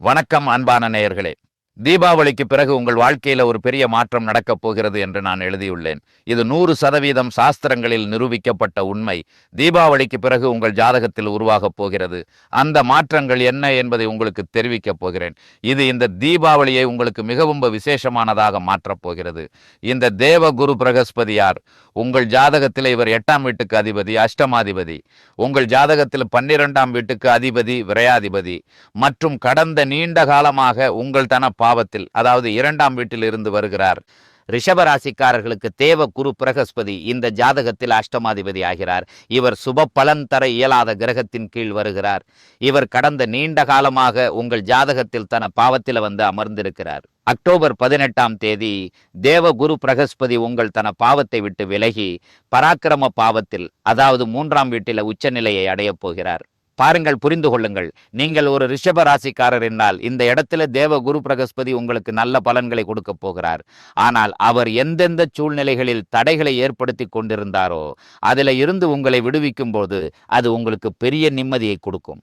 வணக்கம் அன்பான நேயர்களே. தீபாவளிக்கு பிறகு உங்கள் வாழ்க்கையில ஒரு பெரிய மாற்றம் நடக்கப் போகிறது என்று நான் எழுதியுள்ளேன். இது 100% சாஸ்திரங்களில் நிரூபிக்கப்பட்ட உண்மை. தீபாவளிக்கு பிறகு உங்கள் ஜாதகத்தில் உருவாகப் போகிறது. அந்த மாற்றங்கள் என்ன என்பதை உங்களுக்கு தெரிவிக்கப் போகிறேன். இது இந்த தீபாவளியை உங்களுக்கு மிகவும் விசேஷமானதாக மாற்றப் போகிறது. இந்த தேவ குரு பிரகஸ்பதி யார்? உங்கள் ஜாதகத்தில் இவர் 8ஆம் வீட்டுக்கு அதிபதி, அஷ்டமாதிபதி. உங்கள் ஜாதகத்தில் 12ஆம் வீட்டுக்கு அதிபதி, விரையாதிபதி. மற்றும் கடந்த நீண்ட காலமாக உங்கள் தன பாவத்தில், அதாவது 2ஆம் வீட்டில் இருந்து வருகிறார். ரிஷபராசிக்காரர்களுக்கு தேவ குரு பிரகஸ்பதி இந்த ஜாதகத்தில் அஷ்டமாதிபதி ஆகிறார். இவர் சுப பலன் தர இயலாத கிரகத்தின் கீழ் வருகிறார். இவர் கடந்த நீண்ட காலமாக உங்கள் ஜாதகத்தில் தன பாவத்தில் வந்து அமர்ந்திருக்கிறார். அக்டோபர் 18ஆம் தேதி தேவ குரு பிரகஸ்பதி உங்கள் தன பாவத்தை விட்டு விலகி பராக்கிரம பாவத்தில், அதாவது 3ஆம் வீட்டில் உச்சநிலையை அடையப் போகிறார். பாருங்கள், புரிந்து கொள்ளுங்கள். நீங்கள் ஒரு ரிஷப ராசிக்காரர் என்றால் இந்த இடத்துல தேவ குரு பிரகஸ்பதி உங்களுக்கு நல்ல பலன்களை கொடுக்க போகிறார். ஆனால் அவர் எந்தெந்த சூழ்நிலைகளில் தடைகளை ஏற்படுத்தி கொண்டிருந்தாரோ அதில் இருந்து உங்களை விடுவிக்கும் போது அது உங்களுக்கு பெரிய நிம்மதியை கொடுக்கும்.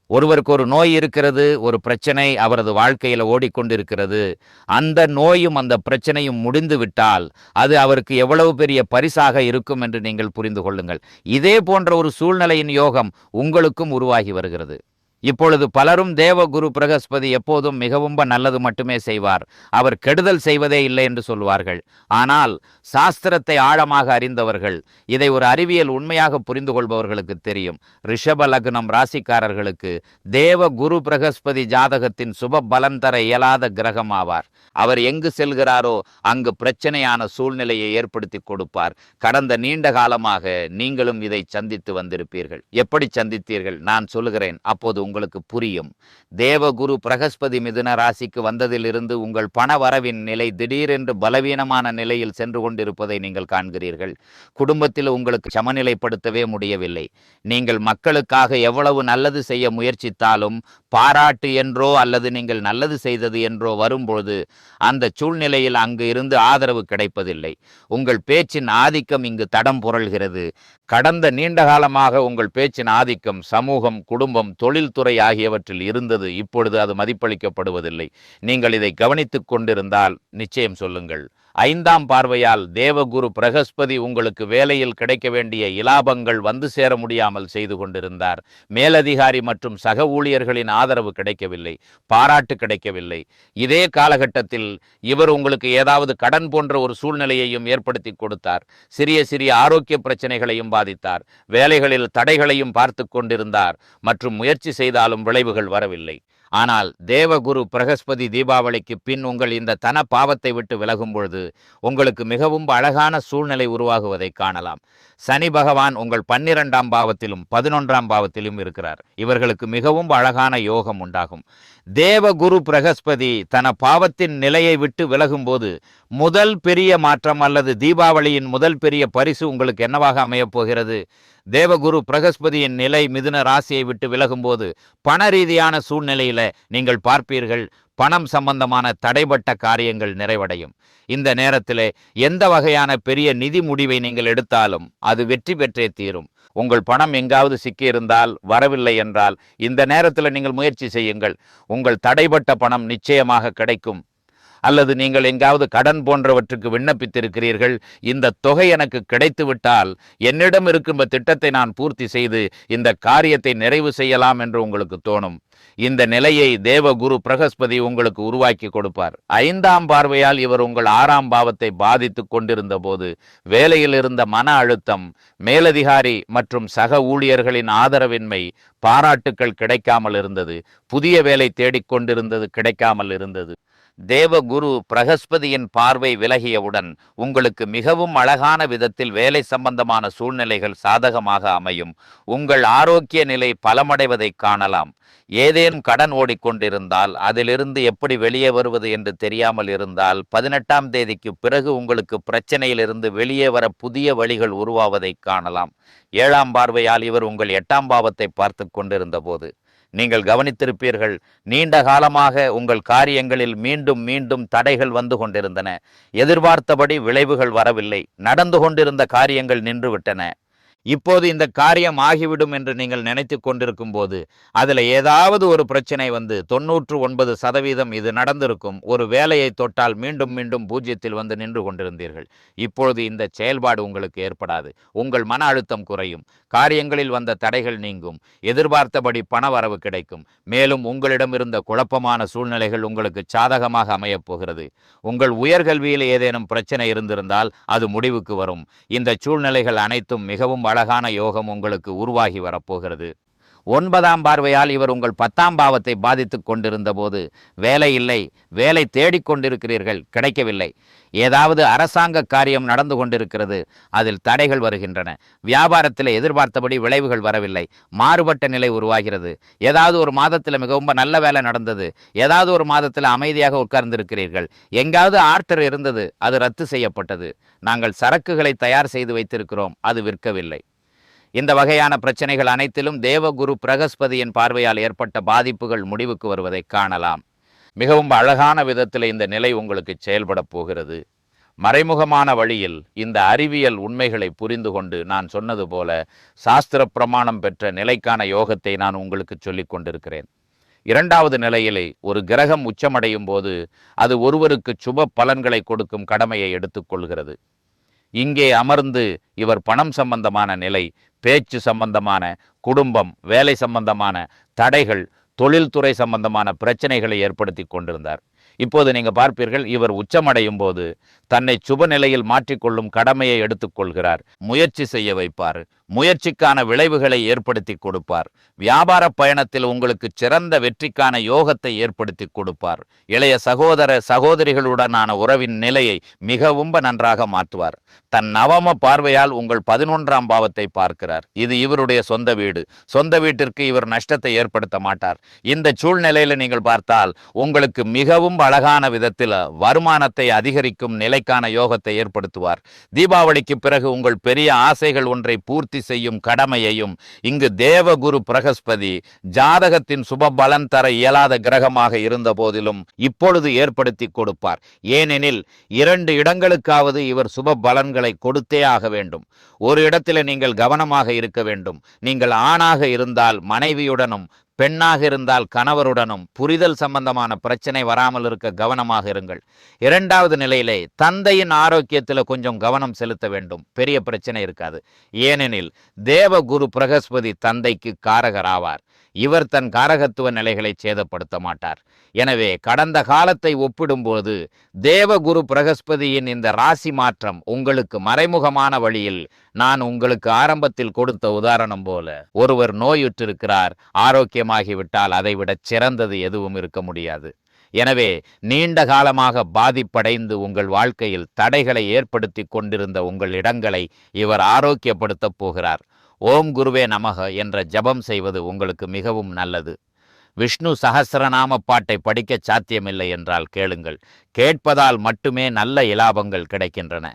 ஒருவருக்கு ஒரு நோய் இருக்கிறது, ஒரு பிரச்சனை அவரது வாழ்க்கையில் ஓடிக்கொண்டிருக்கிறது. அந்த நோயும் அந்த பிரச்சனையும் முடிந்து விட்டால் அது அவருக்கு எவ்வளவு பெரிய பரிசாக இருக்கும் என்று நீங்கள் புரிந்து கொள்ளுங்கள். இதே போன்ற ஒரு சூழ்நிலையின் யோகம் உங்களுக்கும் உருவாகி வருகிறது. இப்பொழுது பலரும் தேவ குரு பிரகஸ்பதி எப்போதும் மிகவும் நல்லது மட்டுமே செய்வார், அவர் கெடுதல் செய்வதே இல்லை என்று சொல்வார்கள். ஆனால் சாஸ்திரத்தை ஆழமாக அறிந்தவர்கள், இதை ஒரு அறிவியல் உண்மையாக புரிந்து கொள்பவர்களுக்கு தெரியும். ரிஷப லக்னம் ராசிக்காரர்களுக்கு தேவ குரு பிரகஸ்பதி ஜாதகத்தின் சுப பலன் தர இயலாத கிரகம் ஆவார். அவர் எங்கு செல்கிறாரோ அங்கு பிரச்சனையான சூழ்நிலையை ஏற்படுத்தி கொடுப்பார். கடந்த நீண்ட காலமாக நீங்களும் இதை சந்தித்து வந்திருப்பீர்கள். எப்படி சந்தித்தீர்கள் நான் சொல்லுகிறேன், அப்போது உங்களுக்கு புரியும். தேவகுரு பிரகஸ்பதி மிதுன ராசிக்கு வந்ததிலிருந்து உங்கள் பண வரவின் நிலை திடீரென்று பலவீனமான நிலையில் சென்று கொண்டிருப்பதை நீங்கள் காண்கிறீர்கள். குடும்பத்தில் உங்களுக்கு சமநிலைப்படுத்தவே முடியவில்லை. நீங்கள் மக்களுக்காக எவ்வளவு நல்லது செய்ய முயற்சித்தாலும் பாராட்டு என்றோ அல்லது நீங்கள் நல்லது செய்தது என்றோ வரும்போது அந்த சூழ்நிலையில் அங்கு இருந்து ஆதரவு கிடைப்பதில்லை. உங்கள் பேச்சின் ஆதிக்கம் இங்கு தடம் புரள்கிறது. கடந்த நீண்ட காலமாக உங்கள் பேச்சின் ஆதிக்கம் சமூகம், குடும்பம், தொழில்துறை ஆகியவற்றில் இருந்தது. இப்பொழுது அது மதிப்பளிக்கப்படுவதில்லை. நீங்கள் இதை கவனித்துக் கொண்டிருந்தால் நிச்சயம் சொல்லுங்கள். 5ஆம் பார்வையால் தேவகுரு பிரகஸ்பதி உங்களுக்கு வேலையில் கிடைக்க வேண்டிய இலாபங்கள் வந்து சேர முடியாமல் செய்து கொண்டிருந்தார். மேலதிகாரி மற்றும் சக ஊழியர்களின் ஆதரவு கிடைக்கவில்லை, பாராட்டு கிடைக்கவில்லை. இதே காலகட்டத்தில் இவர் உங்களுக்கு ஏதாவது கடன் போன்ற ஒரு சூழ்நிலையையும் ஏற்படுத்தி கொடுத்தார். சிறிய சிறிய ஆரோக்கிய பிரச்சனைகளையும் பாதித்தார். வேலைகளில் தடைகளையும் பார்த்து கொண்டிருந்தார். மற்றும் முயற்சி செய்தாலும் விளைவுகள் வரவில்லை. ஆனால் தேவகுரு பிரகஸ்பதி தீபாவளிக்கு பின் உங்கள் இந்த தன பாவத்தை விட்டு விலகும் பொழுது உங்களுக்கு மிகவும் அழகான சூழ்நிலை உருவாகுவதை காணலாம். சனி பகவான் உங்கள் 12ஆம் பாவத்திலும் 11ஆம் பாவத்திலும் இருக்கிறார். இவர்களுக்கு மிகவும் அழகான யோகம் உண்டாகும். தேவகுரு பிரகஸ்பதி தன பாவத்தின் நிலையை விட்டு விலகும் போது முதல் பெரிய மாற்றம் அல்லது தீபாவளியின் முதல் பெரிய பரிசு உங்களுக்கு என்னவாக அமையப் போகிறது? தேவகுரு பிரகஸ்பதியின் நிலை மிதுன ராசியை விட்டு விலகும்போது பண ரீதியான சூழ்நிலையில நீங்கள் பார்ப்பீர்கள், பணம் சம்பந்தமான தடைபட்ட காரியங்கள் நிறைவடையும். இந்த நேரத்தில் எந்த வகையான பெரிய நிதி முடிவை நீங்கள் எடுத்தாலும் அது வெற்றி பெற்றே தீரும். உங்கள் பணம் எங்காவது சிக்கியிருந்தால், வரவில்லை என்றால் இந்த நேரத்தில் நீங்கள் முயற்சி செய்யுங்கள். உங்கள் தடைபட்ட பணம் நிச்சயமாக கிடைக்கும். அல்லது நீங்கள் எங்காவது கடன் போன்றவற்றுக்கு விண்ணப்பித்திருக்கிறீர்கள், இந்த தொகை எனக்கு கிடைத்து விட்டால் என்னிடம் இருக்கும் திட்டத்தை நான் பூர்த்தி செய்து இந்த காரியத்தை நிறைவு செய்யலாம் என்று உங்களுக்கு தோணும். இந்த நிலையை தேவகுரு பிரகஸ்பதி உங்களுக்கு உருவாக்கி கொடுப்பார். 5ஆம் பார்வையால் இவர் உங்கள் 6ஆம் பாவத்தை பாதித்து கொண்டிருந்த போது வேலையில் இருந்த மன அழுத்தம், மேலதிகாரி மற்றும் சக ஊழியர்களின் ஆதரவின்மை, பாராட்டுக்கள் கிடைக்காமல் இருந்தது. புதிய வேலை தேடிக்கொண்டிருந்தது, கிடைக்காமல் இருந்தது. தேவகுரு பிரகஸ்பதியின் பார்வை விலகியவுடன் உங்களுக்கு மிகவும் அழகான விதத்தில் வேலை சம்பந்தமான சூழ்நிலைகள் சாதகமாக அமையும். உங்கள் ஆரோக்கிய நிலை பலமடைவதை காணலாம். ஏதேனும் கடன் ஓடிக்கொண்டிருந்தால், அதிலிருந்து எப்படி வெளியே வருவது என்று தெரியாமல் இருந்தால் 18ஆம் தேதிக்கு பிறகு உங்களுக்கு பிரச்சனையிலிருந்து வெளியே வர புதிய வழிகள் உருவாவதை காணலாம். 7ஆம் பார்வையால் இவர் உங்கள் 8ஆம் பாவத்தை பார்த்து கொண்டிருந்த போது நீங்கள் கவனித்திருப்பீர்கள், நீண்ட காலமாக உங்கள் காரியங்களில் மீண்டும் மீண்டும் தடைகள் வந்து கொண்டிருந்தன. எதிர்பார்த்தபடி விளைவுகள் வரவில்லை. நடந்து கொண்டிருந்த காரியங்கள் நின்றுவிட்டன. இப்போது இந்த காரியம் ஆகிவிடும் என்று நீங்கள் நினைத்து கொண்டிருக்கும் போது அதில் ஏதாவது ஒரு பிரச்சனை வந்து 99% இது நடந்திருக்கும். ஒரு வேலையை தொட்டால் மீண்டும் மீண்டும் பூஜ்ஜியத்தில் வந்து நின்று கொண்டிருந்தீர்கள். இப்பொழுது இந்த செயல்பாடு உங்களுக்கு ஏற்படாது. உங்கள் மன அழுத்தம் குறையும். காரியங்களில் வந்த தடைகள் நீங்கும். எதிர்பார்த்தபடி பண வரவு கிடைக்கும். மேலும் உங்களிடம் இருந்த குழப்பமான சூழ்நிலைகள் உங்களுக்கு சாதகமாக அமையப் போகிறது. உங்கள் உயர்கல்வியில் ஏதேனும் பிரச்சனை இருந்திருந்தால் அது முடிவுக்கு வரும். இந்த சூழ்நிலைகள் அனைத்தும் மிகவும் அழகான யோகம் உங்களுக்கு உருவாகி வரப்போகிறது. 9ஆம் பார்வையால் இவர் உங்கள் 10ஆம் பாவத்தை பாதித்துக் கொண்டிருந்த போது வேலை இல்லை, வேலை தேடிக்கொண்டிருக்கிறீர்கள், கிடைக்கவில்லை. ஏதாவது அரசாங்க காரியம் நடந்து கொண்டிருக்கிறது, அதில் தடைகள் வருகின்றன. வியாபாரத்தில் எதிர்பார்த்தபடி விளைவுகள் வரவில்லை, மாறுபட்ட நிலை உருவாகிறது. ஏதாவது ஒரு மாதத்தில் மிகவும் நல்ல வேலை நடந்தது, ஏதாவது ஒரு மாதத்தில் அமைதியாக உட்கார்ந்திருக்கிறீர்கள். எங்காவது ஆர்டர் இருந்தது, அது ரத்து செய்யப்பட்டது. நாங்கள் சரக்குகளை தயார் செய்து வைத்திருக்கிறோம், அது விற்கவில்லை. இந்த வகையான பிரச்சனைகள் அனைத்திலும் தேவகுரு பிரகஸ்பதியின் பார்வையால் ஏற்பட்ட பாதிப்புகள் முடிவுக்கு வருவதை காணலாம். மிகவும் அழகான விதத்தில் இந்த நிலை உங்களுக்கு செயல்பட போகிறது. மறைமுகமான வழியில் இந்த அறிவியல் உண்மைகளை புரிந்து கொண்டு நான் சொன்னது போல சாஸ்திர பிரமாணம் பெற்ற நிலைக்கான யோகத்தை நான் உங்களுக்கு சொல்லிக் கொண்டிருக்கிறேன். 2வது நிலையிலே ஒரு கிரகம் உச்சமடையும் போது அது ஒருவருக்கு சுப பலன்களை கொடுக்கும் கடமையை எடுத்துக்கொள்கிறது. இங்கே அமர்ந்து இவர் பணம் சம்பந்தமான நிலை, பேச்சு சம்பந்தமான, குடும்பம், வேலை சம்பந்தமான தடைகள், தொழில்துறை சம்பந்தமான பிரச்சனைகளை ஏற்படுத்தி கொண்டிருந்தார். இப்போது நீங்க பார்ப்பீர்கள், இவர் உச்சமடையும் போது தன்னை சுப நிலையில் மாற்றிக்கொள்ளும் கடமையை எடுத்துக்கொள்கிறார். முயற்சி செய்ய வைப்பார். முயற்சிக்கான விளைவுகளை ஏற்படுத்தி கொடுப்பார். வியாபார பயணத்தில் உங்களுக்கு சிறந்த வெற்றிக்கான யோகத்தை ஏற்படுத்தி கொடுப்பார். இளைய சகோதர சகோதரிகளுடனான உறவின் நிலையை மிகவும் நன்றாக மாற்றுவார். தன் நவம பார்வையால் உங்கள் 11ஆம் பாவத்தை பார்க்கிறார். இது இவருடைய சொந்த வீடு. சொந்த வீட்டிற்கு இவர் நஷ்டத்தை ஏற்படுத்த மாட்டார். இந்த சூழ்நிலையில் நீங்கள் பார்த்தால் உங்களுக்கு மிகவும் அழகான விதத்தில் வருமானத்தை அதிகரிக்கும் நிலைக்கான யோகத்தை ஏற்படுத்துவார். தீபாவளிக்கு பிறகு உங்கள் பெரிய ஆசைகள் ஒன்றை பூர்த்தி செய்யும் கடமையையும் இங்கு தேவகுரு பிரகஸ்பதி ஜாதகத்தின் சுப பலன் தர இயலாத கிரகமாக இருந்த போதிலும் இப்பொழுது ஏற்படுத்தி கொடுப்பார். ஏனெனில் 2 இடங்களுக்காவது இவர் சுப பலன்களை கொடுத்தே ஆக வேண்டும். ஒரு இடத்தில் நீங்கள் கவனமாக இருக்க வேண்டும். நீங்கள் ஆணாக இருந்தால் மனைவியுடனும், பெண்ணாக இருந்தால் கணவருடனும் புரிதல் சம்பந்தமான பிரச்சனை வராமல் இருக்க கவனமாக இருங்கள். 2வது நிலையிலே தந்தையின் ஆரோக்கியத்தில் கொஞ்சம் கவனம் செலுத்த வேண்டும். பெரிய பிரச்சனை இருக்காது. ஏனெனில் தேவகுரு பிரகஸ்பதி தந்தைக்கு காரகராவார். இவர் தன் காரகத்துவ நிலைகளை சேதப்படுத்த மாட்டார். எனவே கடந்த காலத்தை ஒப்பிடும்போது தேவகுரு பிரகஸ்பதியின் இந்த ராசி மாற்றம் உங்களுக்கு மறைமுகமான வழியில், நான் உங்களுக்கு ஆரம்பத்தில் கொடுத்த உதாரணம் போல, ஒருவர் நோயுற்றிருக்கிறார், ஆரோக்கியமாகிவிட்டால் அதைவிட சிறந்தது எதுவும் இருக்க முடியாது. எனவே நீண்ட காலமாக பாதிப்படைந்து உங்கள் வாழ்க்கையில் தடைகளை ஏற்படுத்தி கொண்டிருந்த உங்கள் இடங்களை இவர் ஆரோக்கியப்படுத்தப் போகிறார். ஓம் குருவே நமக என்ற ஜபம் செய்வது உங்களுக்கு மிகவும் நல்லது. விஷ்ணு சஹஸ்ரநாம பாட்டை படிக்க சாத்தியமில்லை என்றால் கேளுங்கள். கேட்பதால் மட்டுமே நல்ல இலாபங்கள் கிடைக்கின்றன.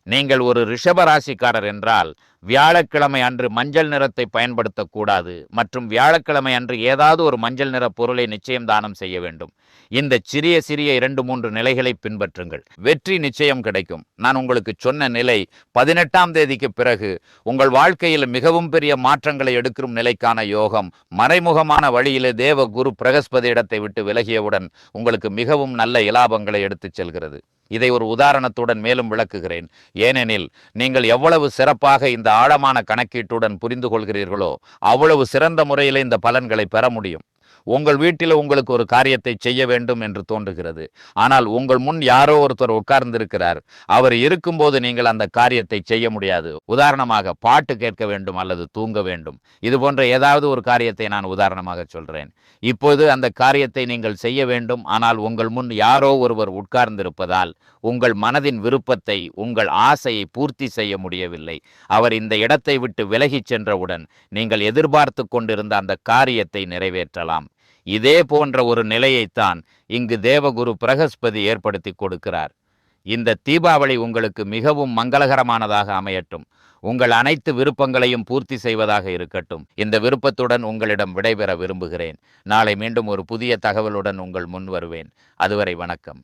நீங்கள் ஒரு ரிஷபராசிக்காரர் என்றால் வியாழக்கிழமை அன்று மஞ்சள் நிறத்தை பயன்படுத்தக்கூடாது மற்றும் வியாழக்கிழமை அன்று ஏதாவது ஒரு மஞ்சள் நிற பொருளை நிச்சயம் தானம் செய்ய வேண்டும். இந்த சிறிய 2-3 நிலைகளை பின்பற்றுங்கள். வெற்றி நிச்சயம் கிடைக்கும். நான் உங்களுக்கு சொன்ன நிலை 18ஆம் தேதிக்கு பிறகு உங்கள் வாழ்க்கையில் மிகவும் பெரிய மாற்றங்களை எடுக்கும் நிலைக்கான யோகம் மறைமுகமான வழியிலே தேவ குரு பிரகஸ்பதி இடத்தை விட்டு விலகியவுடன் உங்களுக்கு மிகவும் நல்ல இலாபங்களை எடுத்துச் செல்கிறது. இதை ஒரு உதாரணத்துடன் மேலும் விளக்குகிறேன். ஏனெனில் நீங்கள் எவ்வளவு சிறப்பாக இந்த ஆழமான கணக்கீட்டுடன் புரிந்து கொள்கிறீர்களோ அவ்வளவு சிறந்த முறையில் இந்த பலன்களை பெற முடியும். உங்கள் வீட்டில் உங்களுக்கு ஒரு காரியத்தை செய்ய வேண்டும் என்று தோன்றுகிறது. ஆனால் உங்கள் முன் யாரோ ஒருத்தர் உட்கார்ந்திருக்கிறார். அவர் இருக்கும்போது நீங்கள் அந்த காரியத்தை செய்ய முடியாது. உதாரணமாக பாட்டு கேட்க வேண்டும் அல்லது தூங்க வேண்டும். இது போன்ற ஏதாவது ஒரு காரியத்தை நான் உதாரணமாக சொல்கிறேன். இப்போது அந்த காரியத்தை நீங்கள் செய்ய வேண்டும். ஆனால் உங்கள் முன் யாரோ ஒருவர் உட்கார்ந்திருப்பதால் உங்கள் மனதின் விருப்பத்தை, உங்கள் ஆசையை பூர்த்தி செய்ய முடியவில்லை. அவர் இந்த இடத்தை விட்டு விலகிச் சென்றவுடன் நீங்கள் எதிர்பார்த்து கொண்டிருந்த அந்த காரியத்தை நிறைவேற்றலாம். இதே போன்ற ஒரு நிலையைத்தான் இங்கு தேவகுரு பிரகஸ்பதி ஏற்படுத்தி கொடுக்கிறார். இந்த தீபாவளி உங்களுக்கு மிகவும் மங்களகரமானதாக அமையட்டும். உங்கள் அனைத்து விருப்பங்களையும் பூர்த்தி செய்வதாக இருக்கட்டும். இந்த விருப்பத்துடன் உங்களிடம் விடைபெற விரும்புகிறேன். நாளை மீண்டும் ஒரு புதிய தகவலுடன் உங்கள் முன் வருவேன். அதுவரை வணக்கம்.